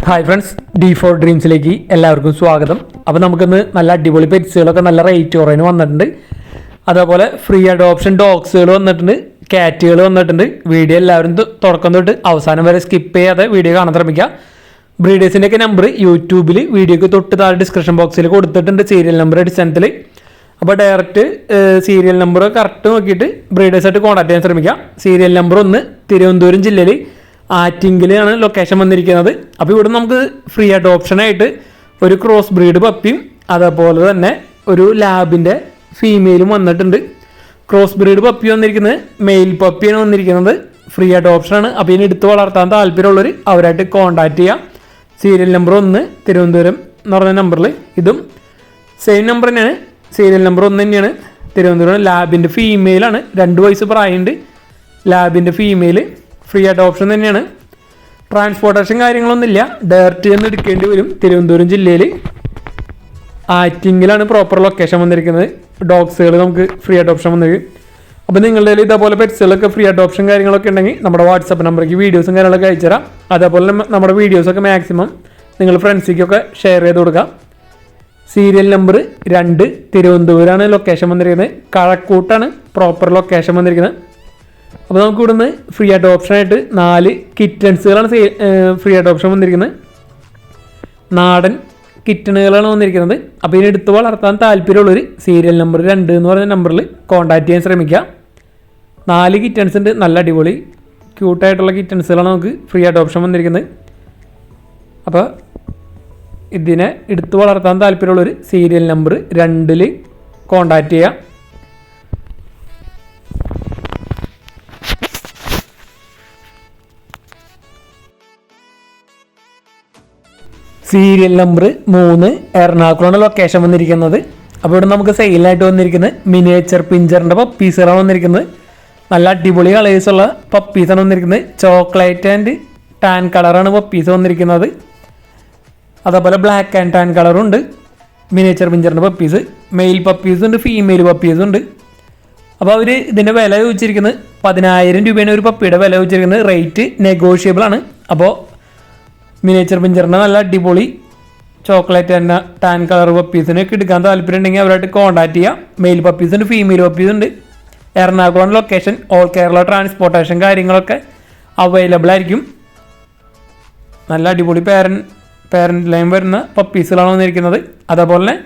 Hi friends, D4 ഡ്രീംസിലേക്ക് എല്ലാവർക്കും സ്വാഗതം. അപ്പോൾ നമുക്കിന്ന് നല്ല അടിപൊളി പെറ്റ്സുകളൊക്കെ നല്ല റേറ്റ് കുറവിന് വന്നിട്ടുണ്ട്. അതേപോലെ ഫ്രീ അഡോപ്ഷൻ ഡോഗ്സുകൾ വന്നിട്ടുണ്ട്, കാറ്റുകൾ വന്നിട്ടുണ്ട്. വീഡിയോ എല്ലാവരും തുടക്കം തൊട്ട് അവസാനം വരെ സ്കിപ്പ് ചെയ്യാതെ വീഡിയോ കാണാൻ ശ്രമിക്കുക. ബ്രീഡേഴ്സിൻ്റെയൊക്കെ നമ്പർ യൂട്യൂബിൽ വീഡിയോക്ക് തൊട്ട് താഴെ ഡിസ്ക്രിപ്ഷൻ ബോക്സിൽ കൊടുത്തിട്ടുണ്ട്, സീരിയൽ നമ്പർ അടിസ്ഥാനത്തിൽ. അപ്പോൾ ഡയറക്റ്റ് സീരിയൽ നമ്പർ കറക്റ്റ് നോക്കിയിട്ട് ബ്രീഡേഴ്സായിട്ട് കോൺടാക്ട് ചെയ്യാൻ ശ്രമിക്കുക. സീരിയൽ നമ്പർ 1 തിരുവനന്തപുരം ജില്ലയിൽ ആറ്റിങ്കലാണ് ലൊക്കേഷൻ വന്നിരിക്കുന്നത്. അപ്പോൾ ഇവിടെ നമുക്ക് ഫ്രീ അഡോപ്ഷനായിട്ട് ഒരു ക്രോസ് ബ്രീഡ് പപ്പിയും അതേപോലെ തന്നെ ഒരു ലാബിൻ്റെ ഫീമെയിലും വന്നിട്ടുണ്ട്. ക്രോസ് ബ്രീഡ് പപ്പി വന്നിരിക്കുന്നത് മെയിൽ പപ്പിയാണ് വന്നിരിക്കുന്നത്. ഫ്രീ അഡോപ്ഷനാണ്. അപ്പോൾ ഇതിന് എടുത്ത് വളർത്താൻ താല്പര്യമുള്ളവർ അവരായിട്ട് കോൺടാക്ട് ചെയ്യാം. സീരിയൽ നമ്പർ 1 തിരുവനന്തപുരം എന്ന് പറഞ്ഞ നമ്പറിൽ, ഇതും സെയിം നമ്പർ തന്നെയാണ്. സീരിയൽ നമ്പർ 1 തന്നെയാണ്, തിരുവനന്തപുരം. ലാബിൻ്റെ ഫീമെയിലാണ്, 2 വയസ്സ് പ്രായമുണ്ട്. ലാബിൻ്റെ ഫീമെയിൽ ഫ്രീ അഡോപ്ഷൻ തന്നെയാണ്. ട്രാൻസ്പോർട്ടേഷൻ കാര്യങ്ങളൊന്നുമില്ല, ഡയറക്റ്റ് ചെന്ന് എടുക്കേണ്ടി വരും. തിരുവനന്തപുരം ജില്ലയിൽ ആറ്റിങ്ങിലാണ് പ്രോപ്പർ ലൊക്കേഷൻ വന്നിരിക്കുന്നത്. ഡോഗ്സുകൾ നമുക്ക് ഫ്രീ അഡോപ്ഷൻ വന്നിരിക്കും. അപ്പോൾ നിങ്ങളുടെ ഇതേപോലെ പെറ്റ്സുകളൊക്കെ ഫ്രീ അഡോപ്ഷൻ കാര്യങ്ങളൊക്കെ ഉണ്ടെങ്കിൽ നമ്മുടെ വാട്സപ്പ് നമ്പറേക്ക് വീഡിയോസും കാര്യങ്ങളൊക്കെ അയച്ചു തരാം. അതേപോലെ നമ്മുടെ വീഡിയോസൊക്കെ മാക്സിമം നിങ്ങൾ ഫ്രണ്ട്സിക്കൊക്കെ ഷെയർ ചെയ്ത് കൊടുക്കാം. സീരിയൽ നമ്പർ 2 തിരുവനന്തപുരമാണ് ലൊക്കേഷൻ വന്നിരിക്കുന്നത്. കഴക്കൂട്ടാണ് പ്രോപ്പർ ലൊക്കേഷൻ വന്നിരിക്കുന്നത്. അപ്പോൾ നമുക്ക് ഇവിടുന്ന് ഫ്രീ അഡോപ്ഷനായിട്ട് 4 കിറ്റൻസുകളാണ് ഫ്രീ അഡോപ്ഷൻ വന്നിരിക്കുന്നത്. നാടൻ കിറ്റണുകളാണ് വന്നിരിക്കുന്നത്. അപ്പോൾ ഇതിന് എടുത്ത് വളർത്താൻ താല്പര്യമുള്ളവർ സീരിയൽ നമ്പർ 2 എന്ന് പറഞ്ഞ നമ്പറിൽ കോൺടാക്ട് ചെയ്യാൻ ശ്രമിക്കുക. 4 കിറ്റൻസ് ഉണ്ട്, നല്ല അടിപൊളി ക്യൂട്ടായിട്ടുള്ള കിറ്റൻസുകളാണ് നമുക്ക് ഫ്രീ അഡോപ്ഷൻ വന്നിരിക്കുന്നത്. അപ്പോൾ ഇതിനെ എടുത്ത് വളർത്താൻ താല്പര്യമുള്ളവർ സീരിയൽ നമ്പർ 2 കോൺടാക്ട് ചെയ്യുക. സീരിയൽ നമ്പർ 3 എറണാകുളമാണ് ലൊക്കേഷൻ വന്നിരിക്കുന്നത്. അപ്പോൾ ഇവിടെ നമുക്ക് സെയിലായിട്ട് വന്നിരിക്കുന്നത് മിനിയേച്ചർ പിഞ്ചറിൻ്റെ പപ്പീസുകളാണ് വന്നിരിക്കുന്നത്. നല്ല അടിപൊളി കളേഴ്സുള്ള പപ്പീസാണ് വന്നിരിക്കുന്നത്. ചോക്ലേറ്റ് ആൻഡ് ടാൻ കളറാണ് പപ്പീസ് വന്നിരിക്കുന്നത്. അതേപോലെ ബ്ലാക്ക് ആൻഡ് ടാൻ കളറുണ്ട്. മിനിയേച്ചർ പിഞ്ചറിൻ്റെ പപ്പീസ് മെയിൽ പപ്പീസും ഉണ്ട്, ഫീമെയിൽ പപ്പീസും ഉണ്ട്. അപ്പോൾ അവർ ഇതിൻ്റെ വില ചോദിച്ചിരിക്കുന്നത് 10,000 രൂപയാണ് ഒരു പപ്പിയുടെ വില ചോദിച്ചിരിക്കുന്നത്. റേറ്റ് നെഗോഷ്യബിൾ ആണ്. അപ്പോൾ മിനിയേച്ചർ പിഞ്ചറിൻ്റെ നല്ല അടിപൊളി ചോക്ലേറ്റ് തന്നെ ടാൻ കളർ പപ്പീസിനൊക്കെ എടുക്കാൻ താല്പര്യം ഉണ്ടെങ്കിൽ അവരായിട്ട് കോൺടാക്ട് ചെയ്യാം. മെയിൽ പപ്പീസുണ്ട്, ഫീമെയിൽ പപ്പീസുണ്ട്. Ernakulam location, all Kerala transportation കാര്യങ്ങളൊക്കെ അവൈലബിൾ ആയിരിക്കും. നല്ല അടിപൊളി പാരൻ്റ് ലൈൻ വരുന്ന പപ്പീസുകളാണ് വന്നിരിക്കുന്നത്. അതേപോലെ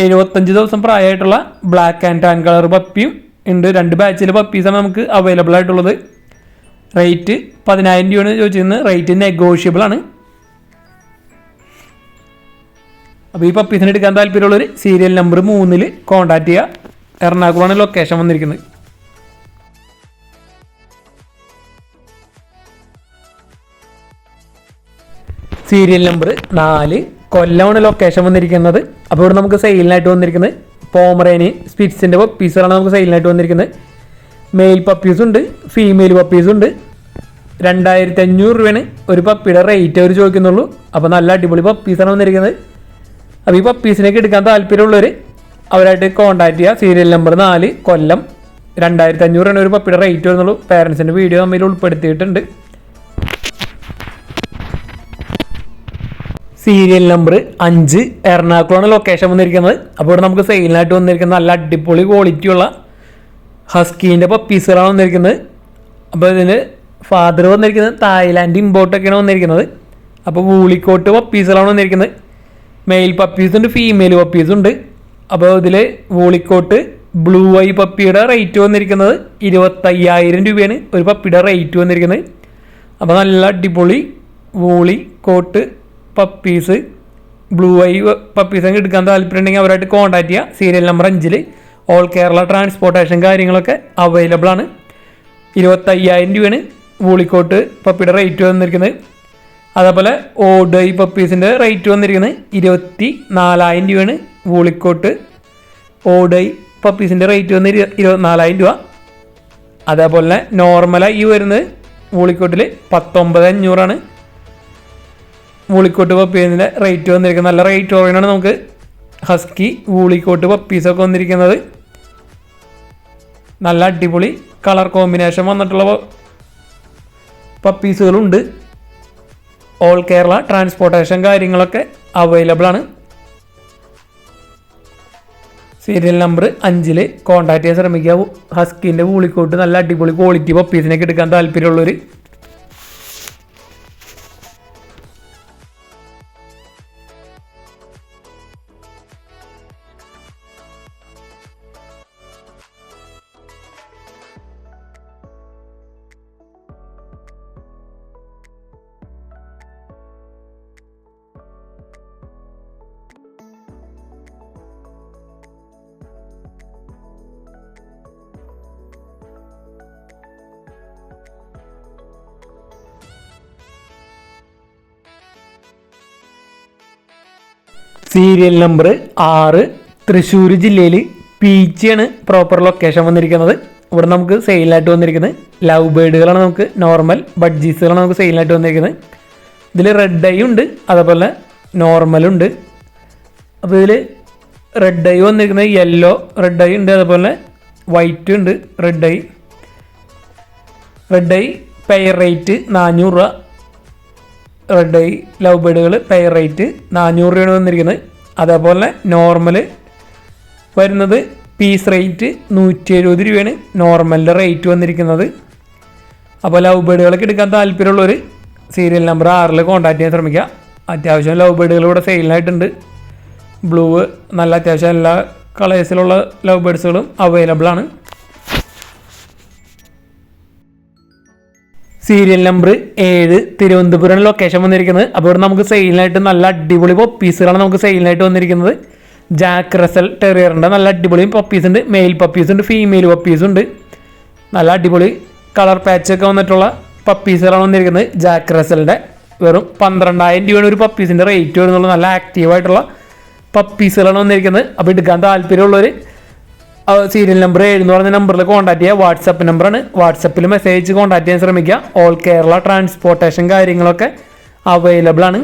75 ദിവസം പ്രായമായിട്ടുള്ള ബ്ലാക്ക് ആൻഡ് ടാൻ കളർ പപ്പിയും ഉണ്ട്. 2 ബാച്ചിലെ പപ്പീസാണ് നമുക്ക് അവൈലബിൾ ആയിട്ടുള്ളത്. റേറ്റ് 10,000 രൂപയാണ് ചോദിച്ചിരുന്നത്. റേറ്റ് നെഗോഷ്യബിൾ ആണ്. അപ്പോൾ ഈ പപ്പീസിന് എടുക്കാൻ താല്പര്യമുള്ളവർ സീരിയൽ നമ്പർ 3 കോൺടാക്ട് ചെയ്യുക. എറണാകുളമാണ് ലൊക്കേഷൻ വന്നിരിക്കുന്നത്. സീരിയൽ നമ്പർ 4 കൊല്ലമാണ് ലൊക്കേഷൻ വന്നിരിക്കുന്നത്. അപ്പോൾ ഇവിടെ നമുക്ക് സെയിലിനായിട്ട് വന്നിരിക്കുന്നത് പോമറേനി സ്പിറ്റ്സിൻ്റെ പപ്പീസുകളാണ് നമുക്ക് സെയിലിനായിട്ട് വന്നിരിക്കുന്നത്. മെയിൽ പപ്പീസുണ്ട്, ഫീമെയിൽ പപ്പീസുണ്ട്. 2,500 രൂപയാണ് ഒരു പപ്പിയുടെ റേറ്റ് അവർ ചോദിക്കുന്നുള്ളൂ. അപ്പോൾ നല്ല അടിപൊളി പപ്പീസാണ് വന്നിരിക്കുന്നത്. അപ്പോൾ ഈ പപ്പീസിനൊക്കെ എടുക്കാൻ താല്പര്യമുള്ളവർ അവരായിട്ട് കോൺടാക്ട് ചെയ്യുക. സീരിയൽ നമ്പർ 4 കൊല്ലം, 2,500 രൂപയാണ് ഒരു പപ്പിയുടെ റേറ്റ് വരുന്നുള്ളൂ. പാരൻസിൻ്റെ വീഡിയോ തമ്മിൽ ഉൾപ്പെടുത്തിയിട്ടുണ്ട്. സീരിയൽ നമ്പർ 5 എറണാകുളമാണ് ലൊക്കേഷൻ വന്നിരിക്കുന്നത്. അപ്പോൾ ഇവിടെ നമുക്ക് സെയിലിനായിട്ട് വന്നിരിക്കുന്ന നല്ല അടിപൊളി ക്വാളിറ്റിയുള്ള ഹസ്കീൻ്റെ പപ്പീസുകളാണ് വന്നിരിക്കുന്നത്. അപ്പോൾ ഇതിന് ഫാദർ വന്നിരിക്കുന്നത് തായ്ലാൻഡ് ഇമ്പോർട്ടൊക്കെയാണ് വന്നിരിക്കുന്നത്. അപ്പോൾ വൂളിക്കോട്ട് പപ്പീസുകളാണ് വന്നിരിക്കുന്നത്. മെയിൽ പപ്പീസുണ്ട്, ഫീമെയിൽ പപ്പീസുണ്ട്. അപ്പോൾ ഇതിൽ വൂളിക്കോട്ട് ബ്ലൂ ഐ പപ്പിയുടെ റേറ്റ് വന്നിരിക്കുന്നത് 25,000 രൂപയാണ് ഒരു പപ്പിയുടെ റേറ്റ് വന്നിരിക്കുന്നത്. അപ്പോൾ നല്ല അടിപൊളി വൂളിക്കോട്ട് പപ്പീസ്, ബ്ലൂ ഐ പപ്പീസൊക്കെ എടുക്കാൻ താല്പര്യം ഉണ്ടെങ്കിൽ അവരായിട്ട് കോൺടാക്ട് ചെയ്യുക. Serial number 5 all Kerala transportation കാര്യങ്ങളൊക്കെ അവൈലബിൾ ആണ്. 25,000 രൂപയാണ് വൂളിക്കോട്ട് പപ്പിയുടെ റേറ്റ് വന്നിരിക്കുന്നത്. അതേപോലെ ഓഡ് ഐ പപ്പീസിൻ്റെ റേറ്റ് വന്നിരിക്കുന്നത് 24,000 രൂപയാണ്. വൂളിക്കോട്ട് ഓഡ് ഐ പപ്പീസിൻ്റെ റേറ്റ് വന്ന് 24,000 രൂപ. അതേപോലെ നോർമലായി വരുന്നത് വൂളിക്കോട്ടിൽ 19,500 വൂളിക്കോട്ട് പപ്പീസിൻ്റെ റേറ്റ് വന്നിരിക്കുന്നത്. നല്ല റേറ്റ് കുറവാണ് നമുക്ക് ഹസ്കി വൂളിക്കോട്ട് പപ്പീസൊക്കെ വന്നിരിക്കുന്നത്. നല്ല അടിപൊളി കളർ കോമ്പിനേഷൻ വന്നിട്ടുള്ള പപ്പീസുകളുണ്ട്. ഓൾ കേരള ട്രാൻസ്പോർട്ടേഷൻ കാര്യങ്ങളൊക്കെ അവൈലബിൾ ആണ്. സീരിയൽ നമ്പർ 5 കോൺടാക്ട് ചെയ്യാൻ ശ്രമിക്കുക. ഹസ്കിൻ്റെ വൂളിക്കോട്ട് നല്ല അടിപൊളി ക്വാളിറ്റി പപ്പീസിനൊക്കെ എടുക്കാൻ താല്പര്യമുള്ളവർ. സീരിയൽ നമ്പർ 6 തൃശ്ശൂർ ജില്ലയിൽ പീച്ചിയാണ് പ്രോപ്പർ ലൊക്കേഷൻ വന്നിരിക്കുന്നത്. ഇവിടെ നമുക്ക് സെയിലായിട്ട് വന്നിരിക്കുന്നത് ലവ് ബേഡുകളാണ്. നമുക്ക് നോർമൽ ബഡ്ജീസുകളാണ് നമുക്ക് സെയിലായിട്ട് വന്നിരിക്കുന്നത്. ഇതിൽ റെഡ് ഐ ഉണ്ട്, അതേപോലെ നോർമലുണ്ട്. അപ്പോൾ ഇതിൽ റെഡ് ഐ വന്നിരിക്കുന്നത് യെല്ലോ റെഡ് ഐ ഉണ്ട്, അതേപോലെ വൈറ്റ് ഉണ്ട്. റെഡ് ഐ പെയർ റേറ്റ് 400 രൂപ. റെഡ് ഐ ലവ് ബേഡുകൾ പെയർ റേറ്റ് 400 രൂപയാണ് വന്നിരിക്കുന്നത്. അതേപോലെ നോർമൽ വരുന്നത് പീസ് റേറ്റ് 170 രൂപയാണ് നോർമലിൻ്റെ റേറ്റ് വന്നിരിക്കുന്നത്. അപ്പോൾ ലവ് ബേഡുകളൊക്കെ എടുക്കാൻ താല്പര്യമുള്ളവർ സീരിയൽ നമ്പർ 6 കോൺടാക്ട് ചെയ്യാൻ ശ്രമിക്കുക. അത്യാവശ്യം ലവ് ബേഡുകൾ ഇവിടെ സെയിലിനായിട്ടുണ്ട്. ബ്ലൂ നല്ല അത്യാവശ്യം എല്ലാ കളേഴ്സിലുള്ള ലവ് ബേഡ്സുകളും അവൈലബിൾ ആണ്. സീരിയൽ നമ്പർ 7 തിരുവനന്തപുരം ലൊക്കേഷൻ വന്നിരിക്കുന്നത്. അപ്പോൾ ഇവിടെ നമുക്ക് സെയിലിനായിട്ട് നല്ല അടിപൊളി പപ്പീസുകളാണ് നമുക്ക് സെയിലിനായിട്ട് വന്നിരിക്കുന്നത്. ജാക്ക് റസൽ ടെറിയറിൻ്റെ നല്ല അടിപൊളി പപ്പീസ് ഉണ്ട്. മെയിൽ പപ്പീസ് ഉണ്ട്, ഫീമെയിൽ പപ്പീസ് ഉണ്ട്. നല്ല അടിപൊളി കളർ പാച്ചൊക്കെ വന്നിട്ടുള്ള പപ്പീസുകളാണ് വന്നിരിക്കുന്നത്. ജാക്ക് റസലിൻ്റെ വെറും 12,000 രൂപയാണ് ഒരു പപ്പീസിൻ്റെ റേറ്റ് വരുന്നുള്ളൂ. നല്ല ആക്റ്റീവായിട്ടുള്ള പപ്പീസുകളാണ് വന്നിരിക്കുന്നത്. അപ്പോൾ എടുക്കാൻ താല്പര്യമുള്ളവർ സീരിയൽ നമ്പർ 7 എന്ന് പറഞ്ഞ നമ്പറിൽ കോൺടാക്ട് ചെയ്യുക. വാട്സപ്പ് നമ്പറാണ്. വാട്സപ്പിൽ മെസ്സേജ് കോൺടാക്ട് ചെയ്യാൻ ശ്രമിക്കുക. ഓൾ കേരള ട്രാൻസ്പോർട്ടേഷൻ കാര്യങ്ങളൊക്കെ അവൈലബിൾ ആണ്.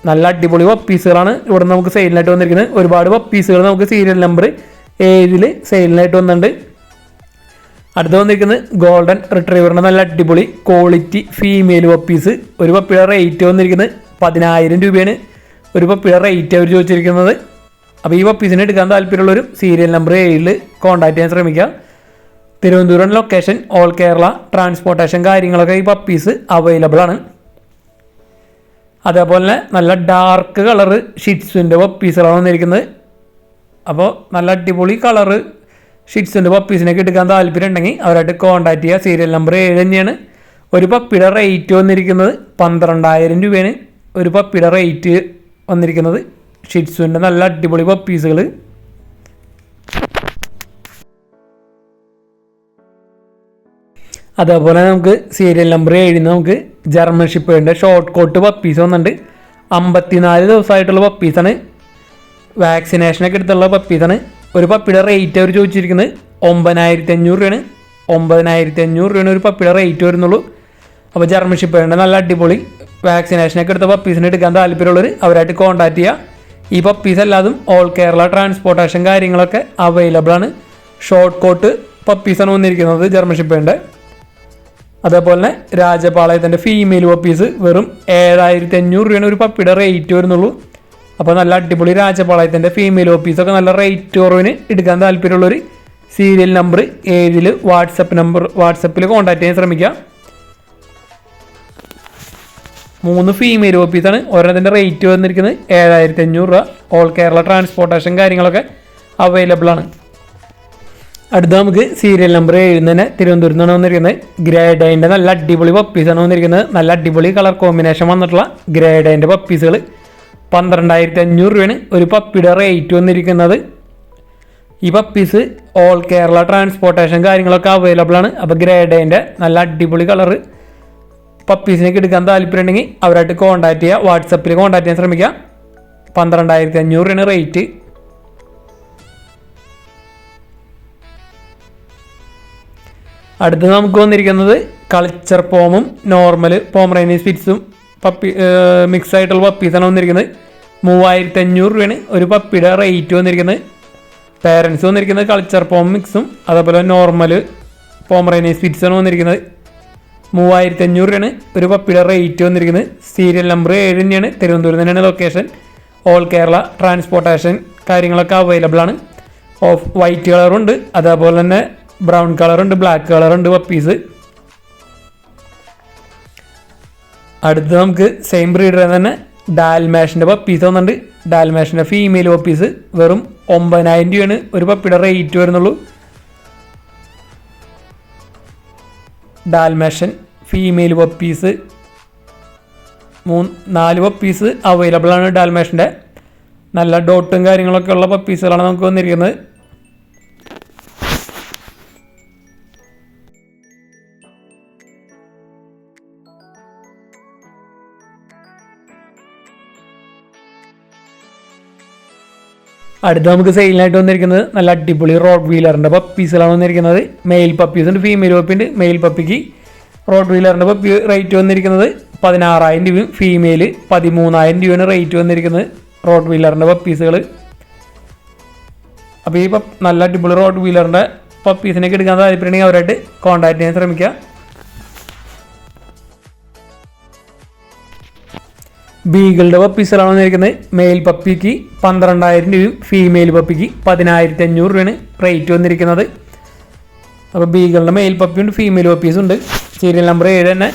നല്ല അടിപൊളി പപ്പീസുകളാണ് ഇവിടെ നമുക്ക് സെയിലിനായിട്ട് വന്നിരിക്കുന്നത്. ഒരുപാട് പപ്പീസുകൾ നമുക്ക് സീരിയൽ നമ്പർ 7 സെയിലിനായിട്ട് വന്നിട്ടുണ്ട്. അടുത്ത് വന്നിരിക്കുന്നത് ഗോൾഡൻ റിട്രീവറിൻ്റെ നല്ല അടിപൊളി ക്വാളിറ്റി ഫീമെയിൽ പപ്പീസ്. ഒരു പപ്പിയുടെ റേറ്റ് വന്നിരിക്കുന്നത് 10,000 രൂപയാണ് ഒരു പപ്പിയുടെ റേറ്റ് അവർ ചോദിച്ചിരിക്കുന്നത്. അപ്പോൾ ഈ പപ്പീസിനെ എടുക്കാൻ താല്പര്യമുള്ളൊരു സീരിയൽ നമ്പർ 7 കോൺടാക്ട് ചെയ്യാൻ ശ്രമിക്കുക. Thiruvananthapuram location all Kerala transportation കാര്യങ്ങളൊക്കെ ഈ പപ്പീസ് അവൈലബിൾ ആണ്. അതേപോലെ നല്ല ഡാർക്ക് കളറ് ഷിറ്റ്സിൻ്റെ പപ്പീസുകളാണ് വന്നിരിക്കുന്നത്. അപ്പോൾ നല്ല അടിപൊളി കളറ് ഷിറ്റ്സിൻ്റെ പപ്പീസിനൊക്കെ എടുക്കാൻ താല്പര്യം ഉണ്ടെങ്കിൽ അവരായിട്ട് കോൺടാക്ട് ചെയ്യുക. സീരിയൽ നമ്പർ 7 തന്നെയാണ്. ഒരു പപ്പിയുടെ റേറ്റ് വന്നിരിക്കുന്നത് 12,000 രൂപയാണ് ഒരു പപ്പിയുടെ റേറ്റ് വന്നിരിക്കുന്നത്. ഷിറ്റ്സുവിൻ്റെ നല്ല അടിപൊളി പപ്പീസുകൾ. അതേപോലെ നമുക്ക് സീരിയൽ നമ്പർ 7 നമുക്ക് ജർമ്മൻ ഷിപ്പേഡിൻ്റെ ഷോർട്ട് കോട്ട് പപ്പീസ് വന്നിട്ടുണ്ട്. 54 ദിവസമായിട്ടുള്ള പപ്പീസാണ്. വാക്സിനേഷനൊക്കെ എടുത്തുള്ള പപ്പീസാണ്. ഒരു പപ്പിയുടെ റേറ്റ് അവർ ചോദിച്ചിരിക്കുന്നത് 9,500 രൂപയാണ്. 9,500 രൂപയാണ് ഒരു പപ്പിയുടെ റേറ്റ് വരുന്നുള്ളൂ. അപ്പോൾ ജർമ്മൻ ഷിപ്പേഡിൻ്റെ നല്ല അടിപൊളി വാക്സിനേഷനൊക്കെ എടുത്ത പപ്പീസിനെ എടുക്കാൻ താല്പര്യമുള്ളവർ അവരായിട്ട് കോൺടാക്ട് ചെയ്യുക. ഈ പപ്പീസ് അല്ലാതും ഓൾ കേരള ട്രാൻസ്പോർട്ടേഷൻ കാര്യങ്ങളൊക്കെ അവൈലബിൾ ആണ്. ഷോർട്ട് കോട്ട് പപ്പീസാണ് വന്നിരിക്കുന്നത് ജർമ്മൻ ഷിപ്പേഡിൻ്റെ. അതേപോലെ തന്നെ രാജപാളയത്തിൻ്റെ ഫീമെയിൽ പപ്പീസ് വെറും 7,500 രൂപയാണ് ഒരു പപ്പിയുടെ റേറ്റ് വരുന്നുള്ളൂ. അപ്പോൾ നല്ല അടിപൊളി രാജപാളയത്തിൻ്റെ ഫീമെയിൽ പപ്പീസൊക്കെ നല്ല റേറ്റ് കുറവിന് എടുക്കാൻ താല്പര്യമുള്ളവർ സീരിയൽ നമ്പർ 7 വാട്സപ്പിൽ കോൺടാക്ട് ചെയ്യാൻ ശ്രമിക്കുക. 3 ഫീമെയിൽ പപ്പീസാണ്. ഓരോന്നിൻ്റെ റേറ്റ് വന്നിരിക്കുന്നത് 7,500 രൂപ. ഓൾ കേരള ട്രാൻസ്പോർട്ടേഷൻ കാര്യങ്ങളൊക്കെ അവൈലബിൾ ആണ്. അടുത്ത നമുക്ക് സീരിയൽ നമ്പർ 7 തന്നെ തിരുവനന്തപുരത്ത് നിന്നാണ് വന്നിരിക്കുന്നത്. ഗ്രേഡൈൻ്റെ നല്ല അടിപൊളി പപ്പീസാണ് വന്നിരിക്കുന്നത്. നല്ല അടിപൊളി കളർ കോമ്പിനേഷൻ വന്നിട്ടുള്ള ഗ്രേഡൈൻ്റെ പപ്പീസുകൾ 12,500 രൂപയാണ് ഒരു പപ്പിയുടെ റേറ്റ് വന്നിരിക്കുന്നത്. ഈ പപ്പീസ് ഓൾ കേരള ട്രാൻസ്പോർട്ടേഷൻ കാര്യങ്ങളൊക്കെ അവൈലബിൾ ആണ്. അപ്പോൾ ഗ്രേഡൈൻ്റെ നല്ല അടിപൊളി കളറ് പപ്പീസിനൊക്കെ എടുക്കാൻ താല്പര്യമുണ്ടെങ്കിൽ അവരായിട്ട് കോൺടാക്ട് ചെയ്യുക. വാട്സപ്പിൽ കോൺടാക്ട് ചെയ്യാൻ ശ്രമിക്കുക. 12,500 രൂപയാണ് റേറ്റ്. അടുത്ത് നമുക്ക് വന്നിരിക്കുന്നത് കൾച്ചർ പോമും നോർമൽ പോമറേനിയൻ സ്പിറ്റ്സും മിക്സ് ആയിട്ടുള്ള പപ്പീസാണ് വന്നിരിക്കുന്നത്. 3,500 രൂപയാണ് ഒരു പപ്പിയുടെ റേറ്റ് വന്നിരിക്കുന്നത്. പേരൻസ് വന്നിരിക്കുന്നത് കൾച്ചർ പോം മിക്സും അതേപോലെ നോർമൽ പോമറേനിയൻ സ്പിറ്റ്സാണ് വന്നിരിക്കുന്നത്. 3500 രൂപയാണ് ഒരു പപ്പിയുടെ റേറ്റ് വന്നിരിക്കുന്നത്. സീരിയൽ നമ്പർ 7 തന്നെയാണ്. തിരുവനന്തപുരം തന്നെയാണ് ലൊക്കേഷൻ. ഓൾ കേരള ട്രാൻസ്പോർട്ടേഷൻ കാര്യങ്ങളൊക്കെ അവൈലബിൾ ആണ്. ഓഫ് വൈറ്റ് കളറുണ്ട്, അതേപോലെ തന്നെ ബ്രൗൺ കളറുണ്ട്, ബ്ലാക്ക് കളറുണ്ട് പപ്പീസ്. അടുത്ത് നമുക്ക് സെയിം ബ്രീഡർ തന്നെ ഡാൽമാഷിൻ്റെ പപ്പീസ് വന്നിട്ടുണ്ട്. ഡാൽമാഷിൻ്റെ ഫീമെയിൽ പപ്പീസ് വെറും 9000 രൂപയാണ് ഒരു പപ്പിയുടെ റേറ്റ് വരുന്നുള്ളൂ. ഡാൽമാഷൻ ഫീമെയിൽ പപ്പീസ് 4 പപ്പീസ് അവൈലബിൾ ആണ്. ഡാൽമാഷിൻ്റെ നല്ല ഡോട്ടും കാര്യങ്ങളൊക്കെ ഉള്ള പപ്പീസുകളാണ് നമുക്ക് വന്നിരിക്കുന്നത്. അടുത്ത് നമുക്ക് സെയിലിനായിട്ട് വന്നിരിക്കുന്നത് നല്ല അടിപൊളി റോഡ് വീലറിൻ്റെ പപ്പീസുകളാണ് വന്നിരിക്കുന്നത്. മെയിൽ പപ്പീസ് ഉണ്ട്, ഫീമെയിൽ പപ്പി ഉണ്ട്. മെയിൽ പപ്പിക്ക് റോഡ് വീലറിൻ്റെ പപ്പി റേറ്റ് വന്നിരിക്കുന്നത് 16,000 രൂപയും ഫീമെയിൽ 13,000 രൂപയാണ് റേറ്റ് വന്നിരിക്കുന്നത് റോഡ് വീലറിൻ്റെ പപ്പീസുകൾ. അപ്പോൾ ഈ നല്ല അടിപൊളി റോഡ് വീലറിൻ്റെ പപ്പീസിനൊക്കെ എടുക്കാൻ താല്പര്യമുണ്ടെങ്കിൽ അവരായിട്ട് കോൺടാക്ട് ചെയ്യാൻ ശ്രമിക്കുക. ബീഗിളുടെ പപ്പീസുകളാണ് വന്നിരിക്കുന്നത്. മെയിൽ പപ്പിക്ക് 12,000 രൂപയും ഫീമെയിൽ പപ്പിക്ക് 10,500 രൂപയാണ് റേറ്റ് വന്നിരിക്കുന്നത്. അപ്പോൾ ബീഗിളിൻ്റെ മെയിൽ പപ്പിയുണ്ട്, ഫീമെയിൽ പപ്പീസും ഉണ്ട്. സീരിയൽ നമ്പർ 7 തന്നെ